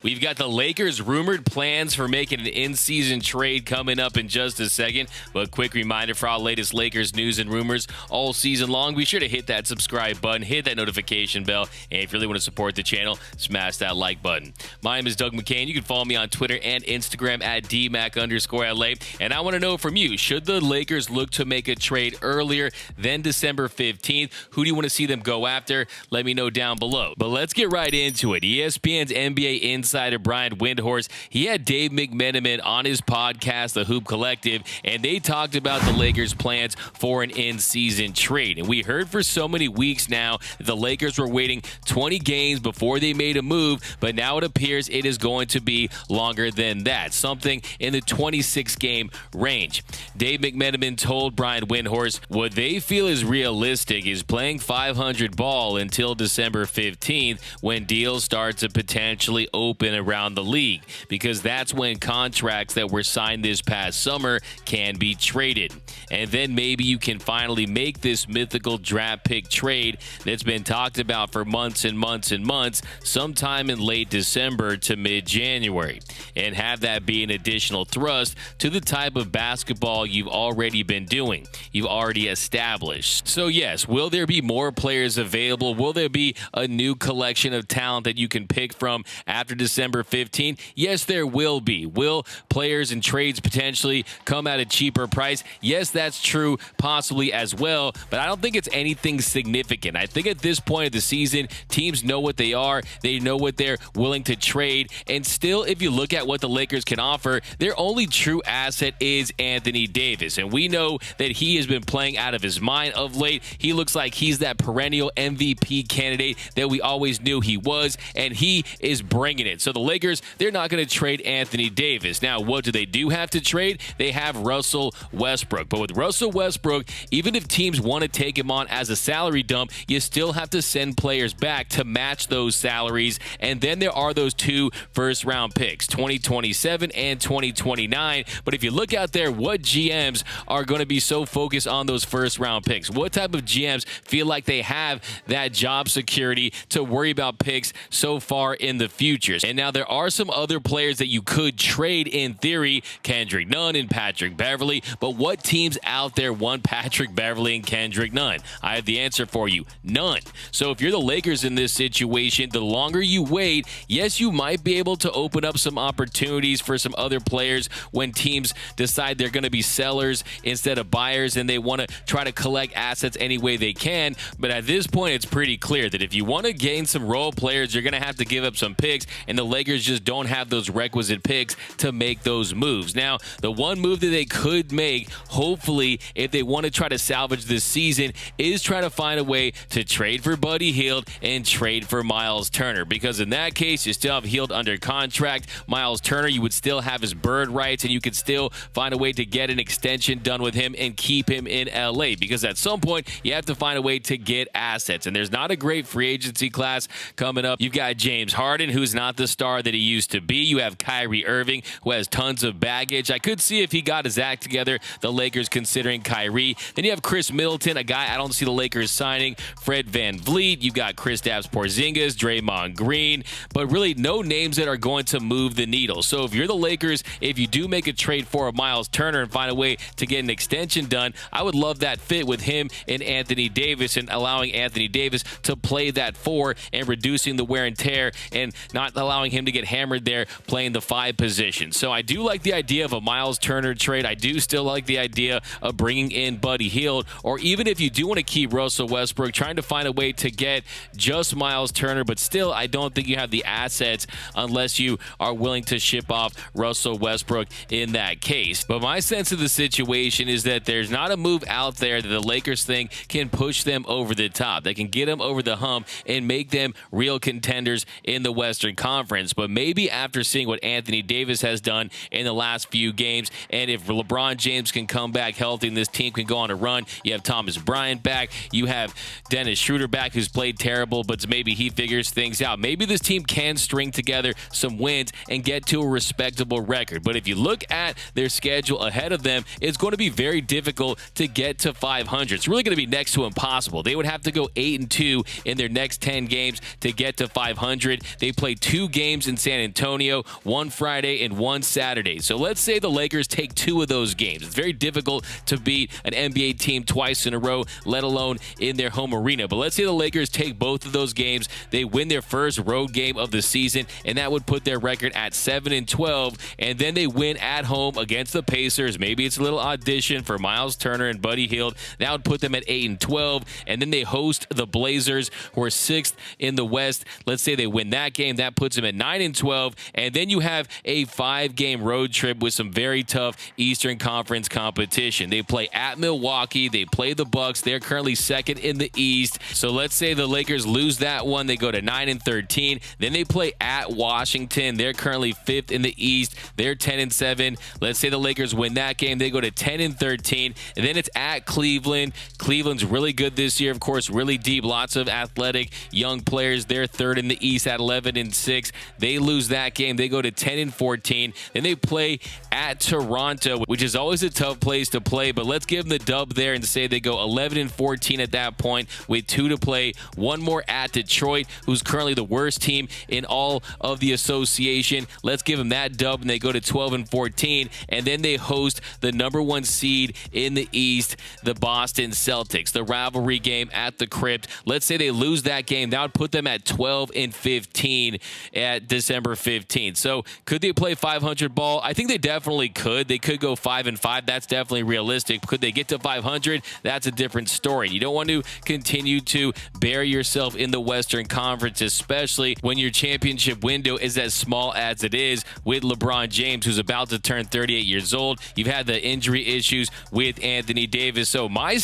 We've got the Lakers' rumored plans for making an in-season trade coming up in just a second. But quick reminder for our latest Lakers news and rumors all season long, be sure to hit that subscribe button, hit that notification bell, and if you really want to support the channel, smash that like button. My name is Doug McCain. You can follow me on Twitter and Instagram at DMac_LA. And I want to know from you, should the Lakers look to make a trade earlier than December 15th? Who do you want to see them go after? Let me know down below. But let's get right into it. ESPN's NBA insider Brian Windhorst, he had Dave McMenamin on his podcast, The Hoop Collective, and they talked about the Lakers' plans for an in-season trade. And we heard for so many weeks now that the Lakers were waiting 20 games before they made a move, but now it appears it is going to be longer than that, something in the 26-game range. Dave McMenamin told Brian Windhorst what they feel is realistic is playing 500 ball until December 15th when deals start to potentially open around the league, because that's when contracts that were signed this past summer can be traded. And then maybe you can finally make this mythical draft pick trade that's been talked about for months and months and months, sometime in late December to mid-January, and have that be an additional thrust to the type of basketball you've already been doing, you've already established. So yes, will there be more players available? Will there be a new collection of talent that you can pick from after December 15th? Yes, there will be. Will players and trades potentially come at a cheaper price? Yes, that's true, possibly as well, but I don't think it's anything significant. I think at this point of the season, teams know what they are. They know what they're willing to trade, and still, if you look at what the Lakers can offer, their only true asset is Anthony Davis, and we know that he has been playing out of his mind of late. He looks like he's that perennial MVP candidate that we always knew he was, and he is bringing it. So the Lakers, they're not going to trade Anthony Davis. Now, what do they do have to trade? They have Russell Westbrook. But with Russell Westbrook, even if teams want to take him on as a salary dump, you still have to send players back to match those salaries. And then there are those two first-round picks, 2027 and 2029. But if you look out there, what GMs are going to be so focused on those first-round picks? What type of GMs feel like they have that job security to worry about picks so far in the future? And now there are some other players that you could trade in theory, Kendrick Nunn and Patrick Beverley, but what teams out there want Patrick Beverley and Kendrick Nunn? I have the answer for you, none. So if you're the Lakers in this situation, the longer you wait, yes, you might be able to open up some opportunities for some other players when teams decide they're going to be sellers instead of buyers and they want to try to collect assets any way they can. But at this point, it's pretty clear that if you want to gain some role players, you're going to have to give up some picks, and the Lakers just don't have those requisite picks to make those moves. Now, the one move that they could make, hopefully, if they want to try to salvage this season, is try to find a way to trade for Buddy Hield and trade for Myles Turner, because in that case, you still have Hield under contract. Myles Turner, you would still have his bird rights, and you could still find a way to get an extension done with him and keep him in LA, because at some point, you have to find a way to get assets, and there's not a great free agency class coming up. You've got James Harden, who's not the star that he used to be. You have Kyrie Irving, who has tons of baggage. I could see if he got his act together, the Lakers considering Kyrie. Then you have Chris Middleton, a guy I don't see the Lakers signing. Fred VanVleet. You've got Kristaps Porzingis, Draymond Green, but really no names that are going to move the needle. So if you're the Lakers, if you do make a trade for a Myles Turner and find a way to get an extension done, I would love that fit with him and Anthony Davis, and allowing Anthony Davis to play that four and reducing the wear and tear and not allowing him to get hammered there playing the 5 position. So I do like the idea of a Myles Turner trade. I do still like the idea of bringing in Buddy Hield, or even if you do want to keep Russell Westbrook, trying to find a way to get just Myles Turner, but still I don't think you have the assets unless you are willing to ship off Russell Westbrook in that case. But my sense of the situation is that there's not a move out there that the Lakers think can push them over the top, that can get them over the hump and make them real contenders in the Western Conference. But maybe after seeing what Anthony Davis has done in the last few games, and if LeBron James can come back healthy and this team can go on a run, you have Thomas Bryant back, you have Dennis Schroeder back, who's played terrible, but maybe he figures things out. Maybe this team can string together some wins and get to a respectable record. But if you look at their schedule ahead of them, it's going to be very difficult to get to 500. It's really going to be next to impossible. They would have to go 8-2 in their next 10 games to get to 500. They play 2 games in San Antonio, one Friday and one Saturday. So let's say the Lakers take 2 of those games. It's very difficult to beat an NBA team twice in a row, let alone in their home arena. But let's say the Lakers take both of those games. They win their first road game of the season, and that would put their record at 7-12. And then they win at home against the Pacers. Maybe it's a little audition for Myles Turner and Buddy Hield. That would put them at 8-12. And then they host the Blazers, who are 6th in the West. Let's say they win that game. That puts them at 9-12. And then you have a 5-game road trip with some very tough Eastern Conference competition. They play at Milwaukee. They play the Bucks. They're currently 2nd in the East. So let's say the Lakers lose that one. They go to 9-13. Then they play at Washington. They're currently 5th in the East. They're 10-7. Let's say the Lakers win that game. They go to 10-13. And then it's at Cleveland. Cleveland's really good this year, of course, really deep. Lots of athletic young players. They're 3rd in the East at 11-6. They lose that game. They go to 10-14. Then they play at Toronto, which is always a tough place to play, but let's give them the dub there and say they go 11-14 at that point with 2 to play. One more at Detroit, who's currently the worst team in all of the association. Let's give them that dub, and they go to 12-14, and then they host the number 1 seed in the East, the Boston Celtics. The rivalry game at the Crypt. Let's say they lose that game. That would put them at 12-15 at December 15th. So could they play 500 ball? I think they definitely could. They could go 5-5. That's definitely realistic. Could they get to 500? That's a different story. You don't want to continue to bury yourself in the Western Conference, especially when your championship window is as small as it is with LeBron James, who's about to turn 38 years old. You've had the injury issues with Anthony Davis. So my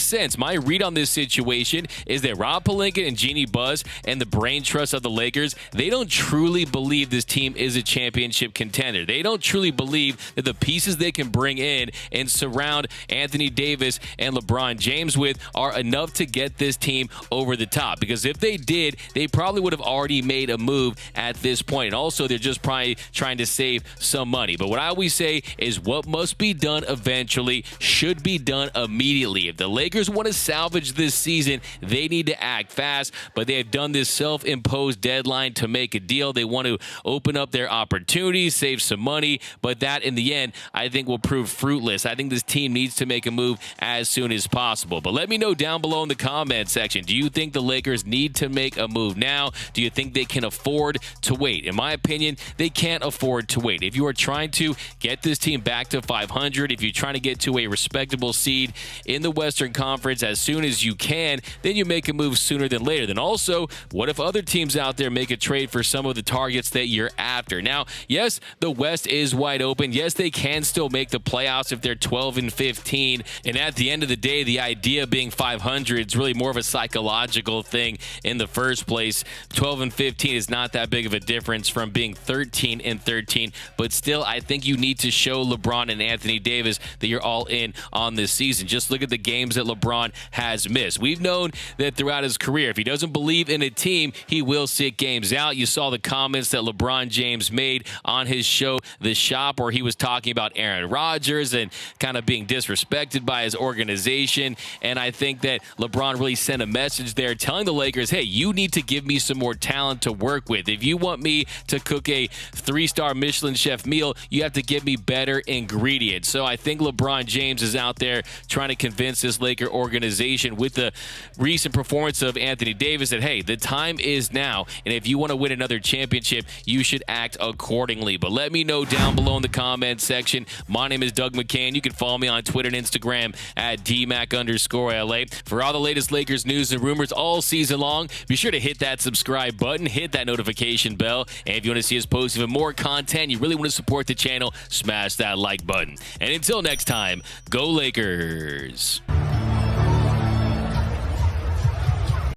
read on this situation is that Rob Pelinka and Jeannie Buss and the brain trust of the Lakers, they don't truly believe this team is a championship contender. They don't truly believe that the pieces they can bring in and surround Anthony Davis and LeBron James with are enough to get this team over the top. Because if they did, they probably would have already made a move at this point. And also, they're just probably trying to save some money. But what I always say is what must be done eventually should be done immediately. If the Lakers want to salvage this season, they need to act fast. But they have done this self-imposed deadline to make a deal. They want to open up their opportunities, save some money. But that, in the end, I think will prove fruitless. I think this team needs to make a move as soon as possible. But let me know down below in the comment section. Do you think the Lakers need to make a move now? Do you think they can afford to wait? In my opinion, they can't afford to wait. If you are trying to get this team back to 500, if you're trying to get to a respectable seed in the Western Conference as soon as you can, then you make a move sooner than later. Then also, what if other teams out there make a trade for some of the targets that you're after? Now, yes, the West is wide open. Yes, they can still make the playoffs if they're 12-15. And at the end of the day, the idea of being 500 is really more of a psychological thing in the first place. 12-15 is not that big of a difference from being 13-13. But still, I think you need to show LeBron and Anthony Davis that you're all in on this season. Just look at the games that LeBron has missed. We've known that throughout his career, if he doesn't believe in a team, he will sit games out. You saw the comments that LeBron James made on his show, The Shop, where he was talking about Aaron Rodgers and kind of being disrespected by his organization. And I think that LeBron really sent a message there telling the Lakers, hey, you need to give me some more talent to work with. If you want me to cook a 3-star Michelin chef meal, you have to give me better ingredients. So I think LeBron James is out there trying to convince this Laker organization with the recent performance of Anthony Davis that, hey, the time is now. And if you want to win another championship, you should act accordingly. But let me know down below in the comment section. My name is Doug McCann. You can follow me on Twitter and Instagram at DMac_LA. For all the latest Lakers news and rumors all season long, be sure to hit that subscribe button, hit that notification bell. And if you want to see us post even more content, you really want to support the channel, smash that like button. And until next time, go Lakers.